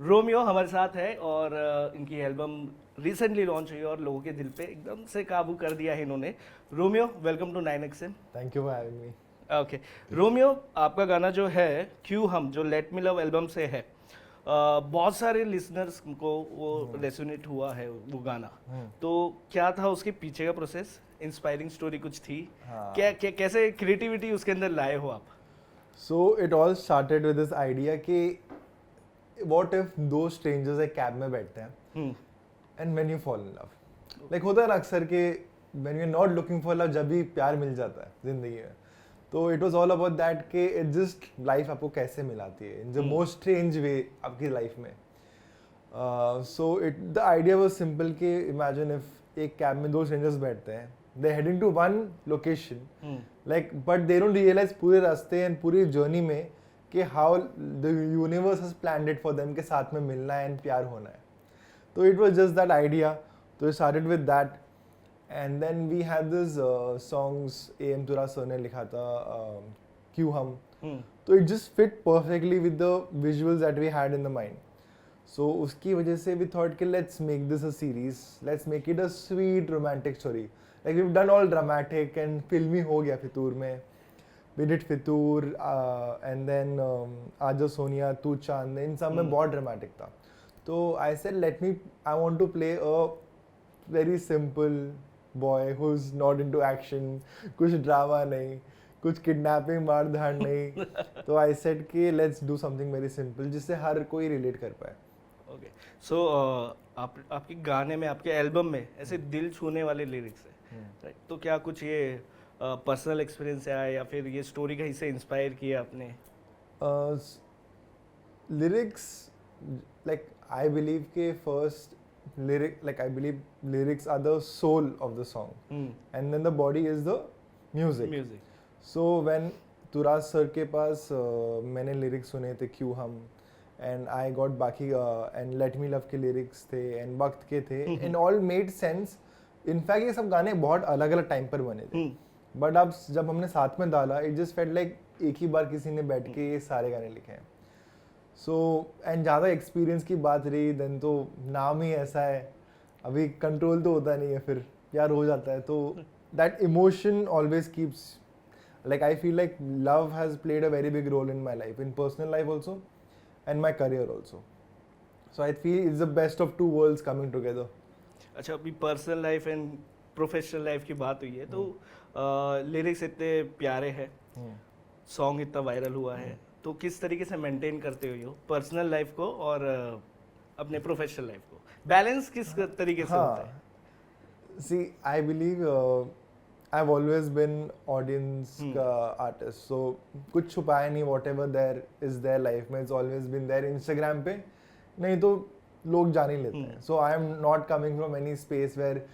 Romeo हमारे साथ है और इनकी एल्बम रिसेंटली लॉन्च हुई और लोगों के दिल पे एकदम से काबू कर दिया है इन्होंने। Romeo, welcome to 9XM। Thank you for having me. Okay Romeo, आपका गाना जो है क्यों हम, जो लेट मी लव एल्बम से है, बहुत सारे लिसनर्स को वो रेसोनेट हुआ है वो गाना। तो क्या था उसके पीछे का प्रोसेस? इंस्पायरिंग स्टोरी कुछ थी? हाँ। कैसे क्रिएटिविटी उसके अंदर लाए हो आप? So it all started with this idea कि व्हाट इफ दो स्ट्रेंजर्स एक कैब में बैठते हैं and when you fall in love, like होता है ना अक्सर कि when you are not looking for love, जब भी प्यार मिल जाता है जिंदगी में। तो it was all about that कि इट जस्ट लाइफ आपको कैसे मिलाती है in the most strange way आपकी लाइफ में। सो it the idea was simple कि इमेजिन इफ एक कैब में दो स्ट्रेंजर्स बैठते हैं, they heading to one location, like but they don't realise पूरे रास्ते एंड पूरी जर्नी में कि how the universe has planned it for them के साथ में मिलना है एंड प्यार होना है। तो it was just that idea, तो it started with that and then we had this songs AM तुरा सर ने लिखा था, क्यों हम। तो it just fit perfectly with the visuals that we had in the mind. So उसकी वजह से वी थॉट कि let's make this a series, let's make it a sweet romantic story. Like we done all dramatic and filmi हो गया फितूर में, we did Fitoor and then आजा सोनिया तू चांद, इन सब में बहुत ड्रामेटिक था। तो I said I want to play a very simple boy who's not into action, कुछ ड्रामा नहीं, कुछ किडनैपिंग मार धाड़ नहीं। तो I said कि let's do something very simple जिससे हर कोई रिलेट कर पाए। ओके, सो आपके गाने में, आपके एल्बम में ऐसे दिल छूने वाले लिरिक्स है, राइट? तो क्या कुछ ये पर्सनल एक्सपीरियंस है या फिर ये स्टोरी कहीं से इंस्पायर किया आपने? लिरिक्स, लाइक आई बिलीव के first I believe lyrics are the soul of the song, and then the body is the music. So when तुराज sir के पास मैंने लिरिक्स सुने थे क्यों हम, and I got बाकी and let me love के lyrics थे and वक्त के थे, and all made sense. In fact ये सब गाने बहुत अलग अलग टाइम पर बने थे, बट अब जब हमने साथ में डाला इट जस्ट फेल्ट लाइक एक ही बार किसी ने बैठ के ये सारे गाने लिखे हैं। सो एंड ज़्यादा एक्सपीरियंस की बात रही देन तो नाम ही ऐसा है, अभी कंट्रोल तो होता नहीं है, फिर प्यार हो जाता है। तो that emotion always keeps, like I feel like love has played a very big role in my life, in personal life also and my career also. So I feel it's the best of two worlds coming together. अच्छा, अभी personal life and professional life की बात हुई है, तो lyrics इतने प्यारे हैं, सॉन्ग इतना वायरल हुआ है, तो किस तरीके से मेंटेन करते हो यो पर्सनल लाइफ को और अपने प्रोफेशनल लाइफ को? बैलेंस किस तरीके से होता है? See I believe I have always been audience का आर्टिस्ट, सो कुछ छुपाया नहीं, whatever there is there life में, it's always been there. Instagram पे नहीं तो लोग जान ही लेते हैं। So I am not coming from any space where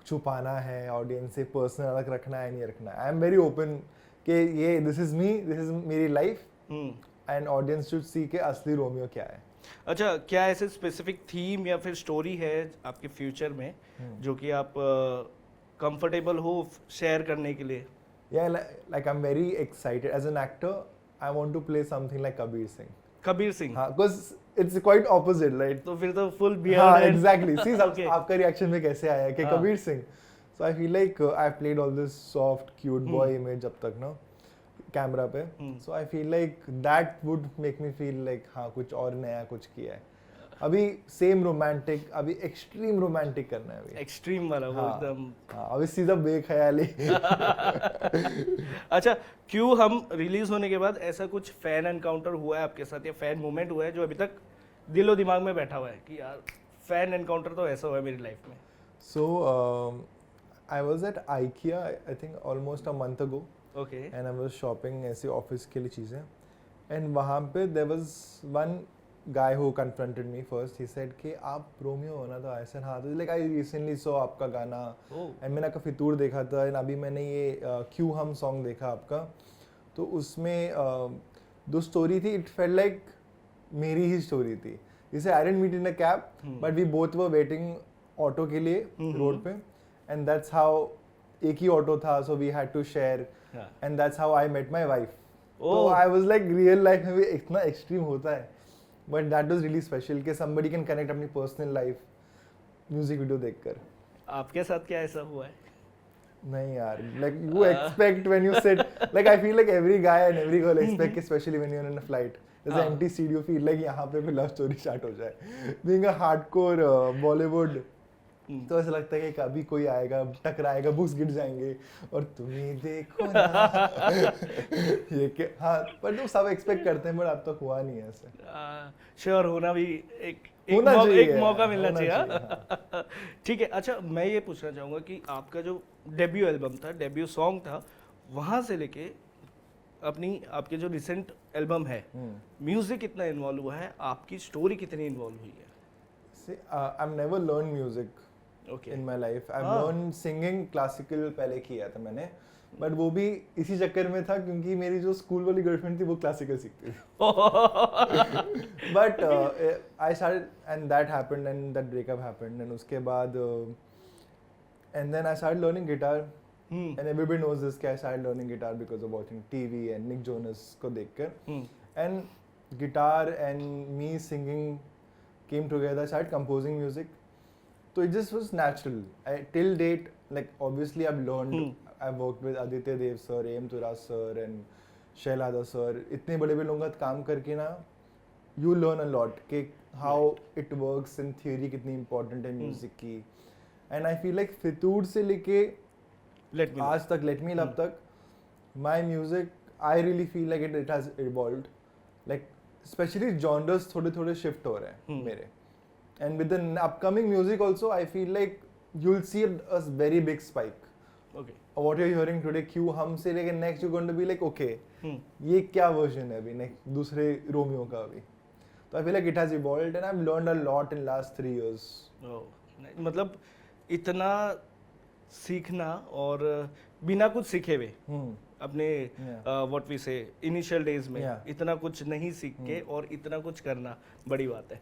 छुपाना है ऑडियंस से, पर्सनल अलग रखना है नहीं रखना है। आई एम वेरी ओपन कि ये this is me, this is मेरी life and audience should see के असली रोमियो क्या है। अच्छा, क्या ऐसे स्पेसिफिक थीम या फिर स्टोरी है आपके फ्यूचर में जो कि आप कंफर्टेबल हो शेयर करने के लिए? या like I am very excited as an actor, I want to play something like Kabir Singh. Kabir Singh? हाँ, because it's quite opposite, right? तो फिर तो फुल बियर्ड। हाँ, एग्जैक्टली। सी आपका रिएक्शन में कैसे आया कि Kabir Singh. So I feel like I played all this soft cute boy image जब तक ना कैमरा पे, so I feel like that would make me feel like हाँ कुछ और नया कुछ किया है। अभी सेम रोमांटिक, अभी एक्सट्रीम रोमांटिक करना है, अभी एक्सट्रीम वाला वो एकदम। हाँ, अभी सीधा बेख्याली। अच्छा, क्यों हम रिलीज होने के बाद ऐसा कुछ फैन एनकाउंटर हुआ है आपके साथ या फैन मोमेंट हुआ है जो अभी तक दिलो दिमाग में बैठा हुआ है कि यार फैन एनकाउंटर तो ऐसा हुआ है मेरी लाइफ में? So I was at IKEA I think almost a month ago, okay, and I was shopping ऐसे ऑफिस के लिए चीज़ें, एंड वहाँ पे there was one guy who confronted me first. He said कि आप रोमियो हो ना? तो I said हाँ। तो like I recently saw आपका गाना and मैंने आपका फितूर देखा था and अभी मैंने ये क्यों हम सॉन्ग देखा आपका, तो उसमें जो स्टोरी थी it felt like मेरी ही स्टोरी थी। जैसे I didn't meet in a cab but we both were waiting auto के लिए रोड पे, and that's how एक ही ऑटो था, so we had to share and that's how I met my wife। तो I was like real life में भी इतना extreme होता है, but that was really special कि somebody can connect अपनी पर्सनल लाइफ म्यूजिक वीडियो देखकर. आपके साथ क्या ऐसा हुआ है? नहीं यार, like you expect when you sit, like I feel like every guy and every girl expect, especially when you're in a flight, there's an empty seat, you feel like यहाँ पे कोई love story start हो जाए. Being a hardcore Bollywood, तो ऐसा लगता है कि कभी कोई आएगा, टकराएगा, बुक्स गिर जाएंगे और तुम्हें देखो ना. ये क्या, हाँ, पर तो सब एक्सपेक्ट करते हैं, बट अब तक हुआ नहीं है ऐसे. श्योर होना भी एक मौका मिलना चाहिए. हाँ. ठीक है. अच्छा, मैं ये पूछना चाहूँगा कि आपका जो डेब्यू एल्बम था, डेब्यू सॉन्ग था, वहाँ से लेके आपके जो रिसेंट एल्बम है, म्यूजिक कितना इन्वॉल्व हुआ है, आपकी स्टोरी कितनी इन्वॉल्व हुई है? See, I've never learned music in my life. I've learned singing classical पहले किया था मैंने, बट वो भी इसी चक्कर में था क्योंकि मेरी जो स्कूल वाली गर्लफ्रेंड थी वो क्लासिकल सीखती थी. But I started and that happened and that breakup happened and उसके बाद and then I started learning guitar. And everybody knows this कि I started learning guitar because of watching TV and Nick Jonas को देखकर. And guitar and me singing came together. I started composing music. So it just was natural. Till date, like obviously I've learned. I've worked with Aditya Dev sir, A.M. Turas sir and Shailada sir. इतने बड़े लोगों का काम करके ना, you learn a lot कि how it works in theory कितनी important है music की. And I feel like फितूर से लेके आज तक Let Me Love तक, my music, I really feel like it has evolved. Like especially genres थोड़े shift हो रहे हैं मेरे. And with the upcoming music also, I feel like you'll see a very big spike. Okay. What you're hearing today, Q hum से लेके next you're going to be like, okay, ये क्या version है अभी next दूसरे Romeo का अभी. तो I feel like it has evolved and I've learned a lot in last 3 years. Oh, मतलब इतना सीखना और बिना कुछ सीखे हुए अपने व्हाट वी से इनिशियल डेज में इतना कुछ नहीं सीख के और इतना कुछ करना बड़ी बात है.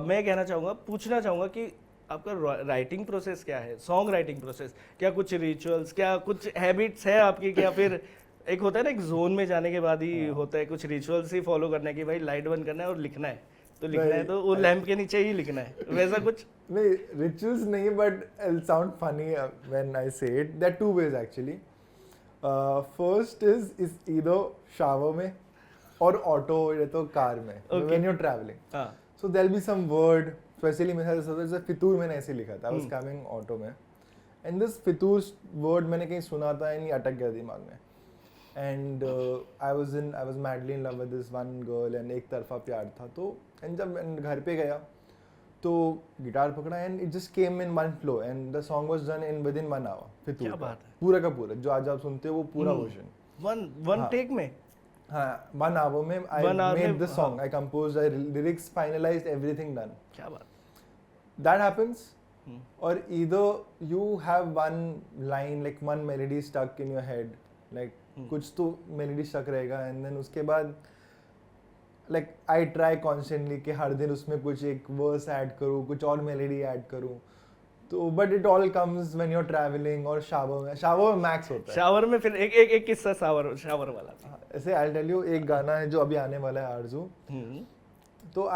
मैं पूछना चाहूँगा कि आपका राइटिंग प्रोसेस क्या है, सॉन्ग राइटिंग प्रोसेस, क्या कुछ रिचुअल्स, क्या कुछ हैबिट्स है आपकी, क्या फिर एक होता है ना एक जोन में जाने के बाद ही होता है कुछ रिचुअल्स ही फॉलो करना है कि भाई लाइट बंद करना है और लिखना है, तो लिखना है तो वो लैंप के नीचे ही लिखना है, वैसा कुछ? नहीं, रिचुअल्स नहीं, but it'll sound funny when I say it. There are two ways actually. First is either shower में और ऑटो या तो कार में, when you're traveling. So there'll be some word, especially मेरे साथ जैसे फितूर मैंने ऐसे लिखा था, I was coming ऑटो में, and this फितूर word मैंने कहीं सुना था and ये अटक गया दिमाग में. And I was madly in love with this one girl and एक तरफा प्यार था. तो and जब मैं घर पे गया तो गिटार पकड़ा and it just came in one flow and the song was done in within 1 hour. फितूर क्या बात है? पूरा का पूरा जो आज आप सुनते हो वो पूरा वर्जन वन टेक में. हाँ, 1 hour में I made the song. I composed, I lyrics finalized, everything done. क्या बात? That happens. Or either you have one line like one melody stuck in your head, like कुछ तो melody stuck रहेगा and then उसके बाद like I try constantly कि हर दिन उसमें कुछ एक verse add करूँ, कुछ और melody add करूँ. तो but it all comes when you're traveling और shower में max होता है. शावर में फिर एक किस्सा शावर वाला. ऐसे I'll tell you एक गाना है जो अभी आने वाला है आरजू. तो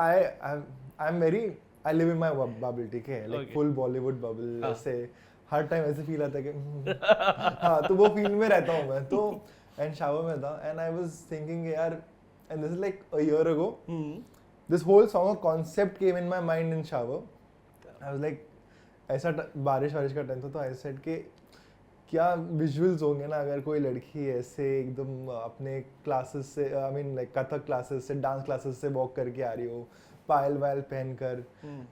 I live in my bubble, ठीक है, like full Bollywood bubble. ऐसे हर टाइम ऐसे फील आता है कि हाँ, तो वो फील में रहता हूँ मैं. तो and shower में था and I was thinking यार, and this is like a year ago. This whole song concept came in my mind in shower. I was like ऐसा बारिश का टाइम था तो I said कि क्या विजुअल्स होंगे ना अगर कोई लड़की ऐसे एकदम अपने क्लासेस से I mean like Kathak classes से डांस क्लासेस से वॉक करके आ रही हो, पायल वायल पहन कर,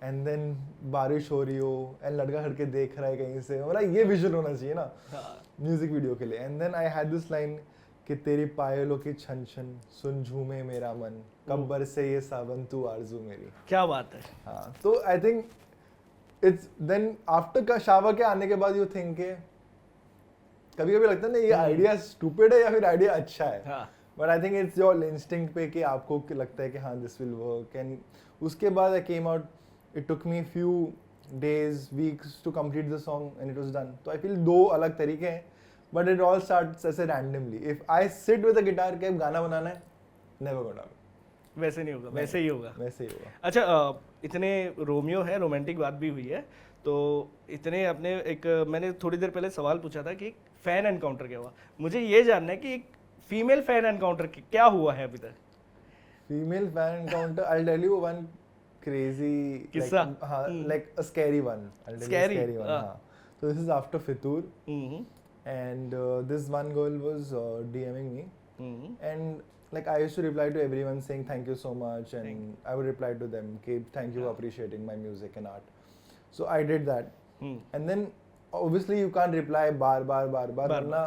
एंड देन बारिश हो रही हो एंड लड़का लड़के देख रहा है कहीं से, मतलब ये विजुअल होना चाहिए ना म्यूजिक वीडियो के लिए. And then I had this line कि तेरी पायलों की छन छन सुन झूमे मेरा मन, कब बरसे ये सावन तू आरज़ू मेरी. क्या बात है. हाँ, तो I think it's then after का शावर के आने के बाद यू थिंक के कभी कभी लगता है ना ये आइडिया स्टूपिड है या फिर आइडिया अच्छा है, but I think it's your instinct पे कि आपको लगता है कि हाँ दिस विल वर्क. एंड उसके बाद I came out, it took me few days weeks to complete the song and it was done. तो आई फील दो अलग तरीके हैं, बट इट ऑल स्टार्ट्स ऐसे randomly. If I sit with a guitar के गाना बनाना है, नेवर गोना. वैसे नहीं होगा, वैसे ही होगा। वैसे ही होगा। अच्छा, इतने रोमियो है, रोमांटिक बात भी हुई है, तो इतने अपने एक मैंने थोड़ी देर पहले सवाल पूछा था कि फैन एनकाउंटर क्या हुआ। मुझे ये जानना है कि एक फीमेल फैन एनकाउंटर क्या हुआ है अभी तक? Female fan encounter, I'll tell you one crazy किस्सा? like a scary one. I'll tell you a Scary? scary one. हाँ. हाँ. So this is after Fitur, hmm, and this one girl was DMing me, hmm, and like I used to reply to everyone saying thank you so much, and I would reply to them, okay, thank you for appreciating my music and art. So I did that, and then obviously you can't reply bar, वरना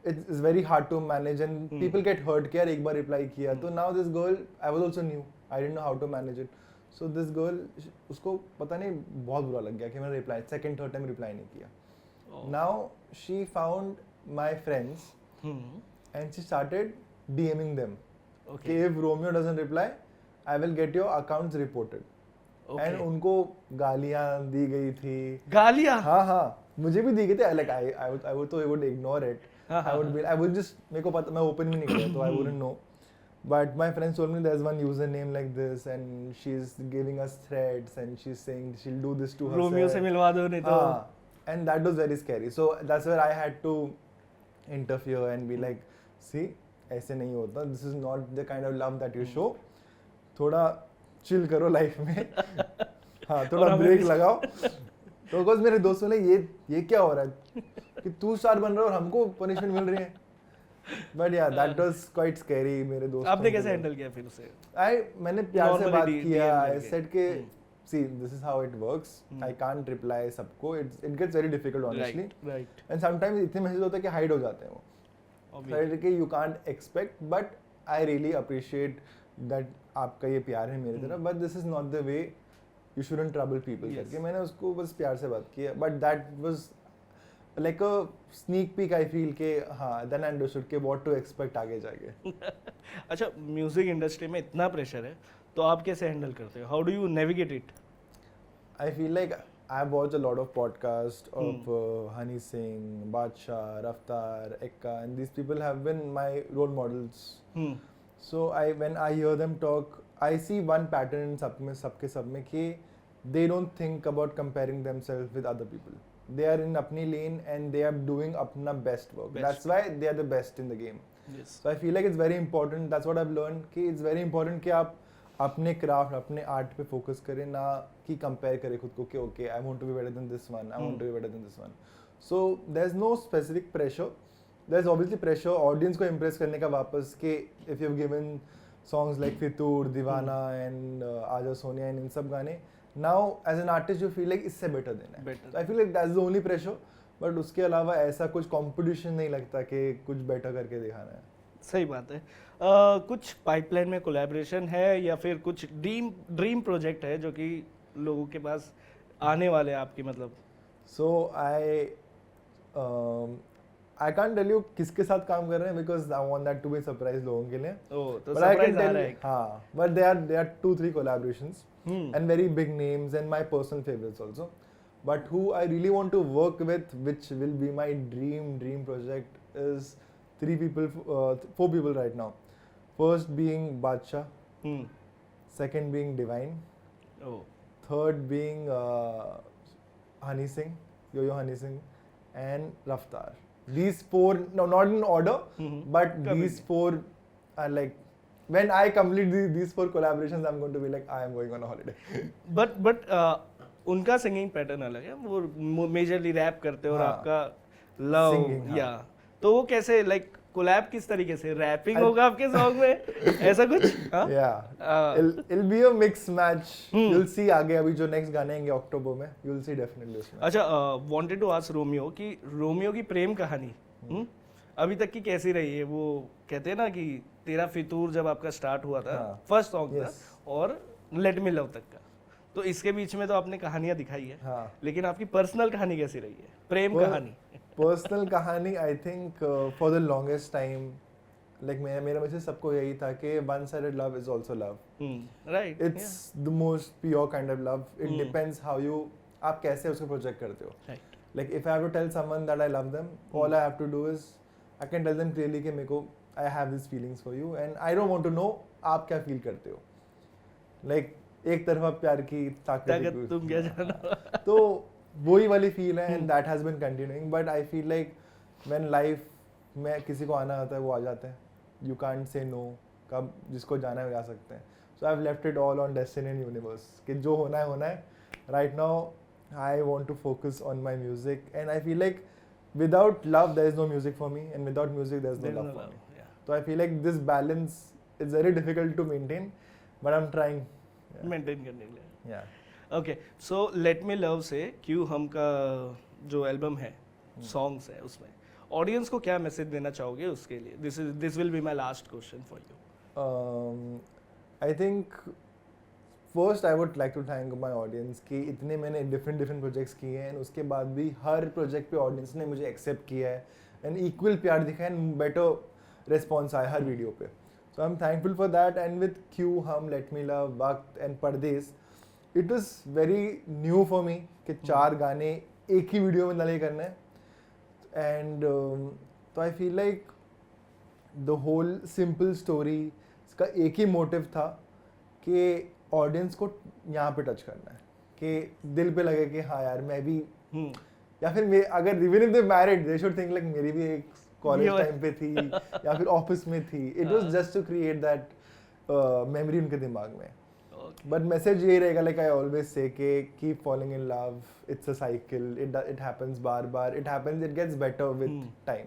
it's very hard to manage, and people get hurt कि यार एक बार reply किया तो now this girl, I was also new, I didn't know how to manage it, so this girl, उसको पता नहीं बहुत बुरा लग गया कि मैंने reply second third time reply नहीं किया. Now she found my friends and she started DMing them. Okay. If Romeo doesn't reply, I will get your accounts reported. Okay. And उनको गालियाँ दी गई थी. गालियाँ? हाँ, मुझे भी दी गई थी. Like I would ignore it. I would just, मेरे को पता, मैं open भी नहीं किया तो I wouldn't know. But my friends told me there's one username like this and she's giving us threats and she's saying she'll do this to herself. Romeo से मिलवा दो नहीं तो. And that was very scary. So that's where I had to interfere and be like, see, ऐसे नहीं होता. This is not the kind of love that you show. थोड़ा chill करो life में. हाँ, थोड़ा break लगाओ. तो बिकॉज मेरे दोस्तों ने ये क्या हो रहा है कि तू स्टार बन रहा है और हमको पनिशमेंट मिल रही है. बट या दैट वाज क्वाइट स्कैरी. मेरे दोस्त, आपने कैसे हैंडल किया फिर उसे? मैंने प्यार से बात किया. आई सेड के see this is how it works. I can't reply सबको. It gets very difficult honestly. Right. And sometimes इतने मैसेज होते हैं कि हाइड हो जाते हैं वो. Obviously कि you can't expect, but I really appreciate that आपका ये प्यार है मेरी तरफ. But this is not the way you shouldn't trouble people. करके मैंने उसको बस प्यार से बात किया. But that was like a sneak peek I feel के हाँ, then I understood के what to expect आगे जाके. अच्छा, म्यूजिक इंडस्ट्री में इतना प्रेशर है तो आप कैसे हैंडल करते हो? How do you navigate it? I feel like I've watched a lot of podcasts of Honey Singh, Badshah, Raftaar, Ekka, and these people have been my role models. So when I hear them talk, I see one pattern in सबके सब में कि they don't think about comparing themselves with other people. They are in अपनी lane and they are doing अपना best work. That's why they are the best in the game. Yes. So I feel like it's very important. That's what I've learned कि it's very important कि आप अपने craft, अपने art पे focus करें, ना कि कंपेयर करें खुद को कि okay I want to be better than this one, I want to be better than this one. So there is no specific pressure. There is obviously pressure audience को impress करने का वापस कि if you have given songs like Fitoor, Deewana and Aaja Soniya and इन सब गाने, now as an artist you feel like इससे better देना है. I feel like that's the only pressure. But उसके अलावा ऐसा कुछ कॉम्पिटिशन नहीं लगता कि कुछ बेटर करके दिखाना है. सही बात है. कुछ पाइपलाइन में कोलैबोरेशन है या फिर कुछ ड्रीम प्रोजेक्ट है जो कि लोगों के पास आने वाले हैं आपकी, मतलब? So I can't tell you किसके साथ काम कर रहे हैं because I want that to be surprise लोगों के लिए. तो but I can सरप्राइज आ tell रहा you, है. हाँ, but there are 2-3 collaborations and very big names and my personal favorites also. But who I really want to work with, which will be my dream project, is 4 people right now. First being Badshah, second being Divine, third being Honey Singh, Yo-Yo Honey Singh, and Raftaar. These 4, no, not in order, but these 4 are like, when I complete these 4 collaborations, I'm going to be like, I am going on a holiday. But उनका singing pattern अलग है. वो majorly rap करते हैं और आपका love या तो वो कैसे लाइक कोलैब किस तरीके से? रैपिंग होगा आपके सॉन्ग में ऐसा कुछ? it'll be a mix match. You'll see आगे अभी जो नेक्स्ट गाने आएंगे अक्टूबर में, you'll see definitely उसमें. अच्छा, wanted to ask रोमियो कि रोमियो की प्रेम कहानी अभी तक की कैसी रही है? वो कहते हैं ना कि तेरा फितूर जब आपका स्टार्ट हुआ था, फर्स्ट सॉन्ग था, और लेट मी लव तक का, तो इसके बीच में तो आपने कहानियां दिखाई है, लेकिन आपकी पर्सनल कहानी कैसी रही है, प्रेम कहानी? पर्सनल कहानी I think for the longest time like मेरा मैसेज सबको यही था कि one sided love is also love. Right. It's the most pure kind of love. It depends how you, आप कैसे उसको प्रोजेक्ट करते हो. Like if I have to tell someone that I love them, all I have to do is I can tell them clearly कि मेरे को I have this feelings for you and I don't want to know आप क्या feel करते हो, like एक तरफा प्यार की ताकत ताकत तुम क्या जानो। तो वही वाली फील है, and that has been continuing, but I feel like when life में किसी को आना होता है वो आ जाता है, यू कांट से नो, कब जिसको जाना है वो जा सकते हैं. So I have left it all on destiny and universe कि जो होना है. Right now I want to focus on my music, and I feel like without love there is no music for me, and without music there is no There is love no for love, me. yeah. So I feel like this balance is very difficult to maintain, but I'm trying. Maintain करने के लिए. Yeah. Okay, so let me love से क्यों हम का जो album है, songs है, उसमें ऑडियंस को क्या मैसेज देना चाहोगे उसके लिए? This will be my last question for you. I think first I would like to thank my audience कि इतने मैंने different projects किए हैं, and उसके बाद भी हर project पे audience ने मुझे accept किया है and equal प्यार दिखाया and better response आया हर वीडियो पे. So I'm thankful for that, and with Q, हम, Let Me Love, वक्त and Pradesh, it was very new for me कि 4 गाने एक ही वीडियो में डाले करना है, and तो I feel like the whole simple story इसका एक ही मोटिव था कि ऑडियंस को यहाँ पे टच करना है, कि दिल पे लगे कि हाँ यार मैं भी, या फिर मैं अगर even if they married they should think like मेरी भी एक कॉलेज टाइम पे थी या फिर ऑफिस में थी. It was just to create that memory उनके दिमाग में. बट मैसेज ये रहेगा, लाइक आई ऑलवेज से कि keep falling in love, it's a cycle, it happens बार it happens, it gets better with time.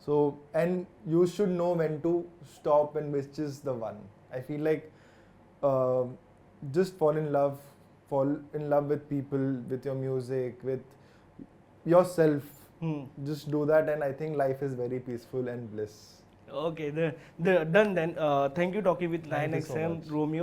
So, and you should know when to stop and which is the one. I feel like just fall in love with people, with your music, with yourself. Just do that, and I think life is very peaceful and bliss. Okay, done then. Thank you talking with Thank you so 9XM much. Romeo.